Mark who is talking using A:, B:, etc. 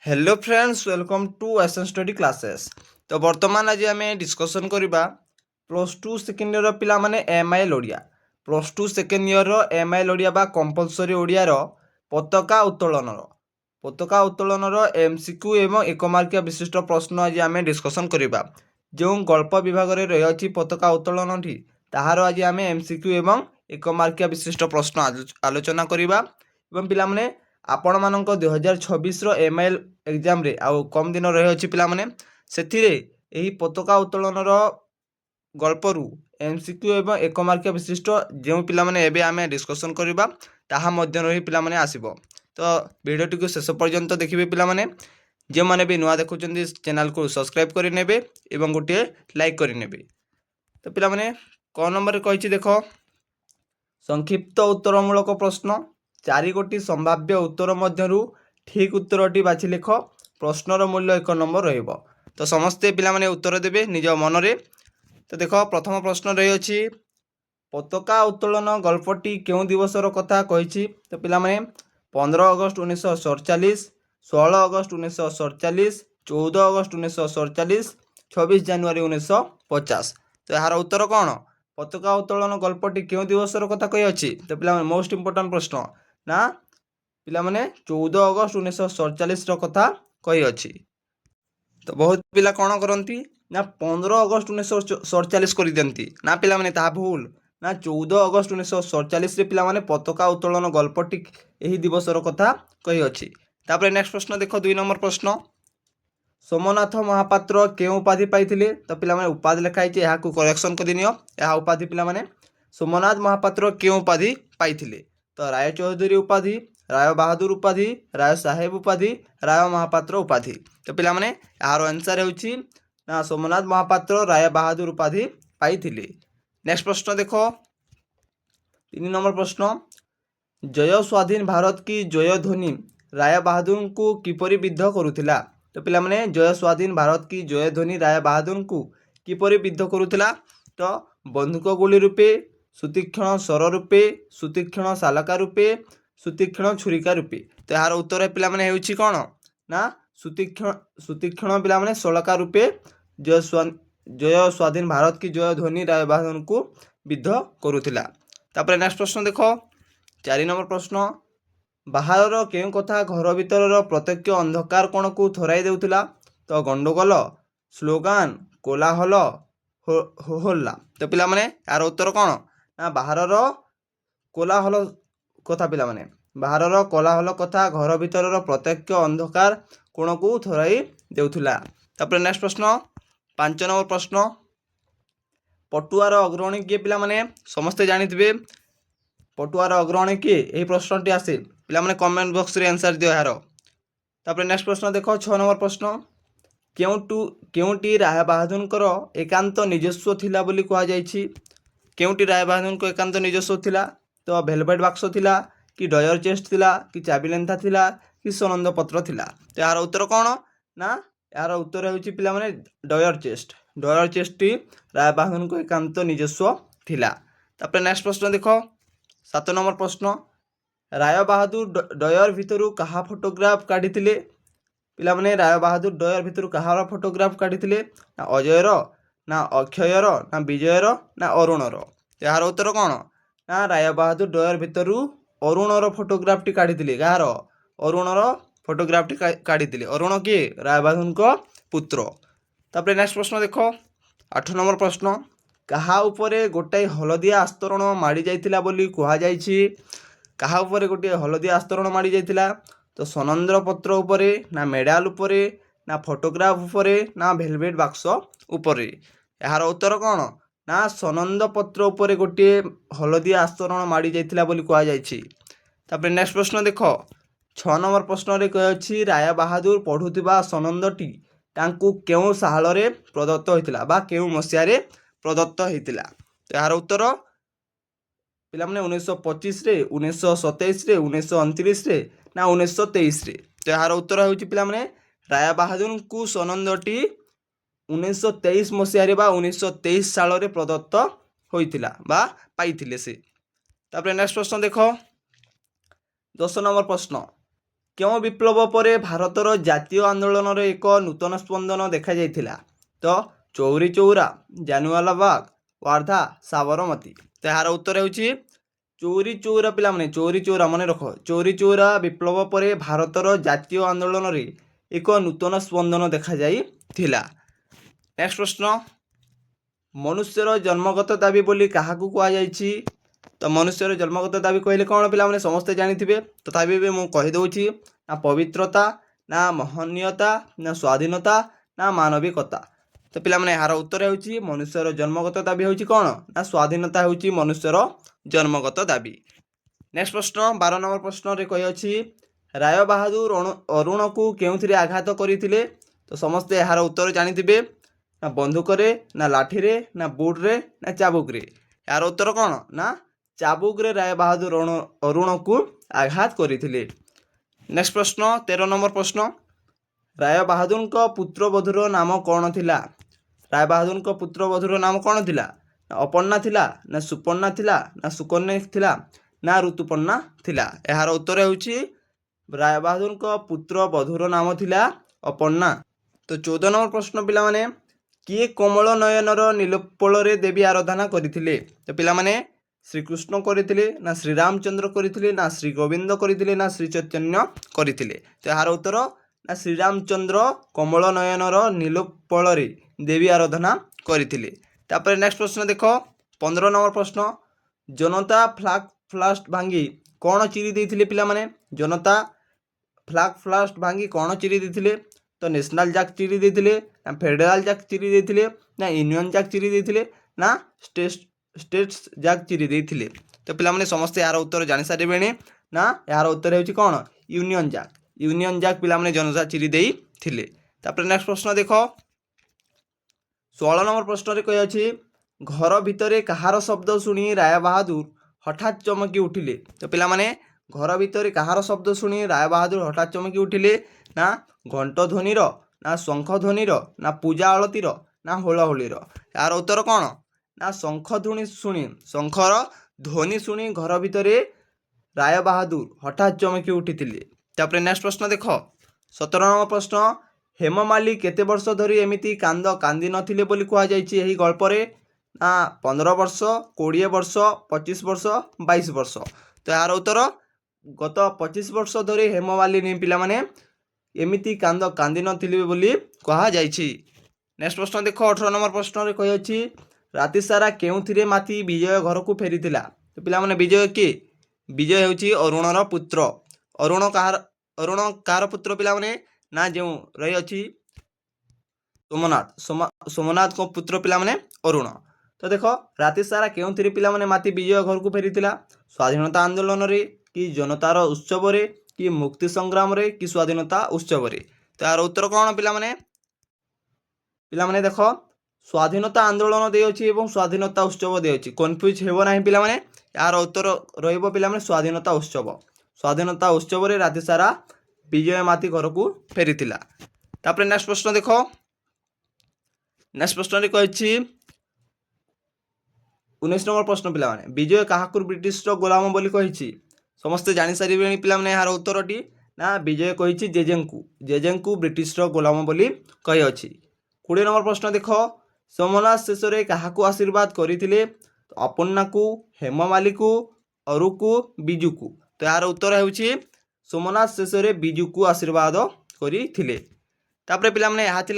A: Hello friends, welcome to एसन study classes. तो बर्तमान आज आम डिस्कसन करवा प्लस टू सेकेंड ईयर पिला माने MIL Odia plus two second year MIL Odia बा कंपलसरी ओडियार पताका उत्तोलन एमसीक्यू एवं एक मार्किया विशिष्ट प्रश्न आज आम डिस्कसन करवा। जो गल्प विभाग में रही पताका उत्तोलन टी ताहार आज आम एमसीक्यू एवं एक मार्किया विशिष्ट प्रश्न आलोचना करवा। पिला माने आपण मानक 2026 एमआईएल एग्जाम रे आउ कम दिन रही अच्छी पिला से पताका उत्तोलन गल्परू एमसीक्यू एवं एक मार्किया विशिष्ट जो पिला माने एबे आमे डिस्कसन करबा ताहा मध्य रही पिला माने आसीबो। तो वीडियोटी को शेष पर्यंत देखिए पिला माने जो माने भी नुआ देखुचंदी चैनल को सब्सक्राइब करि नेबे एवं गोटे लाइक करि नेबे। तो पिला माने क नंबर कहिछि देखो संक्षिप्त उत्तरमूलक प्रश्न 4 गोटी संभाव्य उत्तर मध्यरु ठीक उत्तरटी बाछि लिख प्रश्नर मूल्य 1 नंबर रहिबो। तो समस्ते पिला माने उत्तर देबे निज मन रे। तो देखो प्रथम प्रश्न रही अछि पताका उत्तोलन गल्पटी केउ दिवसर कथा कहिछि। तो पिला माने 15 अगस्त 1947, 16 अगस्त 1947, 14 अगस्त 1947, 26 जनवरी 1950। तो यार उत्तर कौन? पताका उत्तोलन गल्पटी केउ दिवसर कथा कहि अछि। तो पिला माने मोस्ट इंपोर्टेंट प्रश्न ना पिला माने 14 अगस्त 1947 रो कथा कहि अछि। तो बहुत पिला कौन करती ना 15 अगस्त 1947 कर दिखती ना पिला माने ताहा भूल ना 14 अगस्त 1947 रे पिला माने पताका उत्तोलन गल्पटी यही दिवसर कथा कहि अछि। तापर नेक्स्ट प्रश्न देखो 2 नंबर प्रश्न सोमनाथ महापात्र के उपाधि पाइथिले। तो पिला माने उपाधि लिखाई छै याकू करेक्शन कर दिनियो। या उपाधि पिला माने सोमनाथ महापात्र के उपाधि पाइथिले। तो राय चौधरी उपाधि, राय बहादुर उपाधि, राय साहेब उपाधि, राय महापात्र उपाधि। तो पिला माने यार आंसर हेउछि ना सोमनाथ महापात्र राय बहादुर उपाधि पाइथिले। नेक्स्ट प्रश्न देखो 3 नंबर प्रश्न जय स्वाधीन भारत की जय ध्वनि राय बहादुर को किपरि विद्ध करुथिला। तो पिला माने जय स्वाधीन भारत की जय ध्वनि राय बहादुर को किपरि विद्ध करुथिला। तो बंदूक गुली रूपे, सुतीक्षण स्वर रूपे, सुतीक्षण सालका रूपे, सुतीक्षण छुरिका रूपे। तो यार उत्तर पिला माने हेउछि कोन ना सुतीक्षण पिला माने सलका रूपे जय स्वाधीन भारत की जय ध्वनि राय बहादुर को विद्ध करुथिला। तापर नेक्स्ट प्रश्न देखो 4 नंबर प्रश्न बाहर केउ कथा घर भीतर प्रत्यक्ष अंधकार कोण को थराई देउथिला। तो गंडगोल, स्लोगान, कोलाहल, होहल्ला। तो पिला माने यार उत्तर कोन ना बाहर कोलाहल कथा पिला माने बाहर कोलाहल कथा घर भीतर प्रत्यक्ष अंधकार कोण को थराई देउथिला। तापर नेक्स्ट प्रश्न 5 नंबर प्रश्न पटुआर अग्रणी किए पिला माने समस्ते जानिथिबे पटुआर अग्रणी किए यही प्रश्नटी आसे पिला माने कमेंट बॉक्स रे आंसर दियो यार। तापर नेक्स्ट प्रश्न देखो 6 नंबर प्रश्न केउटी राय बहादुर एकांत निजस्व थिला बोली कहा जायछि। केउटी राय बहादुर को एकांत निजस्व थिला। तो भेलवेट बाक्स थिला कि डयर चेस्ट थिला कि चाबिलेंथा थिला कि सनंद पत्र थिला। तो यार उत्तर कौन ना यार उत्तर हेउछि पिला माने डयर चेस्ट टी राय बहादुर को एकांत निजस्व थिला। तापर नेक्स्ट प्रश्न देखो 7 नंबर प्रश्न राय बहादुर डयर भितरु कहा फोटोग्राफ काढिथिले। पिला माने राय बहादुर डयर भितरु कहार फोटोग्राफ काढिथिले ना अजयर ना अक्षयर ना विजयर ना अरुणर। यार उत्तर कौन ना राय बहादुर डयर भितरु अरुणर फोटोग्राफ टी काढिथिले। कहार अरुणर फोटोग्राफ टी काढिथिले। अरुण किए राय बहादुर को पुत्र। तापर नेक्स्ट प्रश्न देखो 8 नंबर प्रश्न कहा उपरे गोटाई हलदिया आस्तरण माड़ी जाइथिला बोली कहा जायछि। कहा उपरे गोटे हलदिया आस्तरण माड़ी जाइथिला। तो सनंद्र पत्र उपरे ना मेडाल उपरे ना फोटोग्राफ उपरे ना भेलवेट बाक्स उपरे। यार उत्तर कौन ना सनंद पत्र उपरे गोटे हलदिया आस्तरण माड़ी जाइथिला बोली कहा जायछि। तापर नेक्स्ट प्रश्न देखो 6 नंबर प्रश्न रे कहछि राय बहादुर पढुथिबा सनंदटी तांकु केउ साल रे प्रदत्त होइतिला बा केउ मसिया रे प्रदत्त होइतिला। तो यार उत्तर पिला माने 1925 रे 1927 रे 1929 रे ना 1923 रे। तो यार उत्तर हेउछि पिला माने राय बहादुर को सनंदटी 1923 मसिया रे बा 1923 साल रे प्रदत्त होइतिला बा पाइथिले से। तापर नेक्स्ट प्रश्न देखो 10 नंबर प्रश्न କେଉଁ ବିପ୍ଳବ ପରେ ଭାରତର ଜାତୀୟ ଆନ୍ଦୋଳନରେ ଏକ ନୂତନ ସ୍ପନ୍ଦନ ଦେଖାଯାଇଥିଲା? ତ ଚୌରୀ ଚୌରା, ଜାଲିଆନାୱାଲାବାଗ, ୱାର୍ଦ୍ଧା, ସାବରମତୀ। ତ ଏହାର ଉତ୍ତର ହେଉଛି ଚୌରୀ ଚୌରା। ପିଲାମାନେ ଚୌରୀ ଚୌରା ମନେ ରଖ, ଚୌରୀ ଚୌରା ବିପ୍ଳବ ପରେ ଭାରତର ଜାତୀୟ ଆନ୍ଦୋଳନରେ ଏକ ନୂତନ ସ୍ପନ୍ଦନ ଦେଖାଯାଇଥିଲା। ନେକ୍ସଟ ପ୍ରଶ୍ନ, ମନୁଷ୍ୟର ଜନ୍ମଗତ ଦାବି ବୋଲି କାହାକୁ କୁହାଯାଇଛି? ତ ମନୁଷ୍ୟର ଜନ୍ମଗତ ଦାବି କହିଲେ କ'ଣ ପିଲାମାନେ ସମସ୍ତେ ଜାଣିଥିବେ, ତଥାପି ବି ମୁଁ କହିଦେଉଛି, ନା ପବିତ୍ରତା, ନା ମହନୀୟତା, ନା ସ୍ୱାଧୀନତା, ନା ମାନବିକତା। ତ ପିଲାମାନେ ଏହାର ଉତ୍ତର ହେଉଛି ମନୁଷ୍ୟର ଜନ୍ମଗତ ଦାବି ହେଉଛି କ'ଣ? ନା ସ୍ୱାଧୀନତା ହେଉଛି ମନୁଷ୍ୟର ଜନ୍ମଗତ ଦାବି। ନେକ୍ସଟ ପ୍ରଶ୍ନ 12 ନମ୍ବର ପ୍ରଶ୍ନରେ କହିଅଛି ରାୟ ବାହାଦୁର ଅରୁଣକୁ କେଉଁଥିରେ ଆଘାତ କରିଥିଲେ? ତ ସମସ୍ତେ ଏହାର ଉତ୍ତର ଜାଣିଥିବେ, ନା ବନ୍ଧୁକରେ, ନା ଲାଠିରେ, ନା ବୁଟରେ, ନା ଚାବୁକରେ। ଏହାର ଉତ୍ତର କ'ଣ? ନା ଚାବୁକରେ ରାୟ ବାହାଦୁର ଅରୁଣକୁ ଆଘାତ କରିଥିଲେ। ନେକ୍ସଟ ପ୍ରଶ୍ନ 13 ନମ୍ବର ପ୍ରଶ୍ନ, ରାୟ ବାହାଦୁରଙ୍କ ପୁତ୍ରବଧୂର ନାମ କ'ଣ ଥିଲା? ରାୟ ବାହାଦୁରଙ୍କ ପୁତ୍ରବଧୂର ନାମ କ'ଣ ଥିଲା? ନା ଅପର୍ଣ୍ଣା ଥିଲା, ନା ସୁପର୍ଣ୍ଣା ଥିଲା, ନା ସୁକନ୍ୟା ଥିଲା, ନା ଋତୁପର୍ଣ୍ଣା ଥିଲା। ଏହାର ଉତ୍ତର ହେଉଛି ରାୟ ବାହାଦୁରଙ୍କ ପୁତ୍ରବଧୂର ନାମ ଥିଲା ଅପର୍ଣ୍ଣା। ତ 14 ନମ୍ବର ପ୍ରଶ୍ନ ପିଲାମାନେ, କିଏ କମଳ ନୟନର ନୀଲୋତ୍ପଳରେ ଦେବୀ ଆରାଧନା କରିଥିଲେ? ତ ପିଲାମାନେ ଶ୍ରୀକୃଷ୍ଣ କରିଥିଲେ, ନା ଶ୍ରୀରାମଚନ୍ଦ୍ର କରିଥିଲେ, ନା ଶ୍ରୀ ଗୋବିନ୍ଦ କରିଥିଲେ, ନା ଶ୍ରୀ ଚୈତନ୍ୟ କରିଥିଲେ। ତ ଏହାର ଉତ୍ତର ନା ଶ୍ରୀରାମଚନ୍ଦ୍ର କମଳ ନୟନର ନୀଲୋତ୍ପଳରେ ଦେବୀ ଆରାଧନା କରିଥିଲେ। ତାପରେ ନେକ୍ସଟ ପ୍ରଶ୍ନ ଦେଖ 15 ନମ୍ବର ପ୍ରଶ୍ନ, ଜନତା ଫ୍ଲାଗ ଫାଷ୍ଟ ଭାଙ୍ଗି କ'ଣ ଚିରି ଦେଇଥିଲେ? ପିଲାମାନେ ଜନତା ଫ୍ଲାଗ ଫାଷ୍ଟ ଭାଙ୍ଗି କ'ଣ ଚିରି ଦେଇଥିଲେ? ତ ନ୍ୟାସନାଲ ଜାକ୍ ଚିରି ଦେଇଥିଲେ, ନା ଫେଡେରାଲ ଜାକ୍ ଚିରି ଦେଇଥିଲେ, ନା ୟୁନିୟନ ଜାକ୍ ଚିରି ଦେଇଥିଲେ, ନା ଷ୍ଟେଟ୍ସ ଜାକ୍ ଚିରି ଦେଇଥିଲେ। ତ ପିଲାମାନେ ସମସ୍ତେ ଏହାର ଉତ୍ତର ଜାଣିସାରିବେଣି, ନା ଏହାର ଉତ୍ତର ହେଉଛି କ'ଣ? Union jack. ୟୁନିୟନ ଜାକ୍ ପିଲାମାନେ ଜନତା ଚିରି ଦେଇଥିଲେ। ତାପରେ ନେକ୍ସଟ ପ୍ରଶ୍ନ ଦେଖ 16 ନମ୍ବର ପ୍ରଶ୍ନରେ କହିଅଛି ଘର ଭିତରେ କାହାର ଶବ୍ଦ ଶୁଣି ରାୟ ବାହାଦୁର ହଠାତ୍ ଚମକି ଉଠିଲେ? ତ ପିଲାମାନେ ଘର ଭିତରେ କାହାର ଶବ୍ଦ ଶୁଣି ରାୟ ବାହାଦୁର ହଠାତ୍ ଚମକି ଉଠିଲେ? ନା ଘଣ୍ଟ ଧ୍ୱନିର, ନା ଶଙ୍ଖ ଧ୍ୱନିର, ନା ପୂଜା ଆଳତୀର, ନା ହୁଳହୁଳିର। ଏହାର ଉତ୍ତର କ'ଣ? ନା ଶଙ୍ଖ ଧ୍ୱନି ଶୁଣି, ଶଙ୍ଖର ଧ୍ୱନି ଶୁଣି ଘର ଭିତରେ ରାୟ ବାହାଦୁର ହଠାତ୍ ଚମକି ଉଠିଥିଲେ। ତାପରେ ନେକ୍ସଟ ପ୍ରଶ୍ନ ଦେଖ 17 ନମ୍ବର ପ୍ରଶ୍ନ, ହେମମାଲି କେତେ ବର୍ଷ ଧରି ଏମିତି କାନ୍ଦ କାନ୍ଦି ନଥିଲେ ବୋଲି କୁହାଯାଇଛି ଏହି ଗଳ୍ପରେ? ନା 15 ବର୍ଷ, 20 ବର୍ଷ, 25 ବର୍ଷ, 22 ବର୍ଷ। ତ ଏହାର ଉତ୍ତର ଗତ 25 ବର୍ଷ ଧରି ହେମମାଲିନୀ ପିଲାମାନେ ଏମିତି କାନ୍ଦ କାନ୍ଦି ନଥିଲେ ବୋଲି କୁହାଯାଇଛି। ନେକ୍ସଟ ପ୍ରଶ୍ନ ଦେଖ 18 ନମ୍ବର ପ୍ରଶ୍ନରେ କହିଅଛି ରାତି ସାରା କେଉଁଥିରେ ମାତି ବିଜୟ ଘରକୁ ଫେରିଥିଲା? ତ ପିଲାମାନେ ବିଜୟ କିଏ? ବିଜୟ ହେଉଛି ଅରୁଣର ପୁତ୍ର। ଅରୁଣ କାହାର ପୁତ୍ର ପିଲାମାନେ? ନା ଯେଉଁ ରହିଅଛି ସୋମନାଥଙ୍କ ପୁତ୍ର ପିଲାମାନେ ଅରୁଣ। ତ ଦେଖ ରାତି ସାରା କେଉଁଥିରେ ପିଲାମାନେ ମାତି ବିଜୟ ଘରକୁ ଫେରିଥିଲା? ସ୍ୱାଧୀନତା ଆନ୍ଦୋଳନରେ, କି ଜନତାର ଉତ୍ସବରେ, କି ମୁକ୍ତି ସଂଗ୍ରାମରେ, କି ସ୍ୱାଧୀନତା ଉତ୍ସବରେ। ତ ଏହାର ଉତ୍ତର କ'ଣ ପିଲାମାନେ? ପିଲାମାନେ ଦେଖ ସ୍ୱାଧୀନତା ଆନ୍ଦୋଳନ ଦେଇଅଛି ଏବଂ ସ୍ୱାଧୀନତା ଉତ୍ସବ ଦେଇଅଛି, କନଫ୍ୟୁଜ ହେବ ନାହିଁ ପିଲାମାନେ। ଏହାର ଉତ୍ତର ରହିବ ପିଲାମାନେ ସ୍ୱାଧୀନତା ଉତ୍ସବ। ସ୍ୱାଧୀନତା ଉତ୍ସବରେ ରାତି ସାରା ବିଜୟ ମାତି ଘରକୁ ଫେରିଥିଲା। ତାପରେ ନେକ୍ସଟ ପ୍ରଶ୍ନ ଦେଖ, ନେକ୍ସଟ ପ୍ରଶ୍ନରେ କହିଛି 19 ନମ୍ବର ପ୍ରଶ୍ନ ପିଲାମାନେ, ବିଜୟ କାହାକୁ ବ୍ରିଟିଶର ଗୋଲାମ ବୋଲି କହିଛି? ସମସ୍ତେ ଜାଣିସାରିବେଣି ପିଲାମାନେ ଏହାର ଉତ୍ତରଟି, ନା ବିଜୟ କହିଛି ଜେଜେଙ୍କୁ ବ୍ରିଟିଶର ଗୋଲାମ ବୋଲି କହିଅଛି। 20 ନମ୍ବର ପ୍ରଶ୍ନ ଦେଖ, ସୋମନାଥ ଶେଷରେ କାହାକୁ ଆଶୀର୍ବାଦ କରିଥିଲେ? ଅପର୍ଣ୍ଣାକୁ, ହେମମାଲିକୁ, ଅରୁକୁ, ବିଜୁକୁ। ତ ଏହାର ଉତ୍ତର ହେଉଛି ସୋମନାଥ ଶେଷରେ ବିଜୁକୁ ଆଶୀର୍ବାଦ କରିଥିଲେ। ତାପରେ ପିଲାମାନେ ଏହା ଥିଲା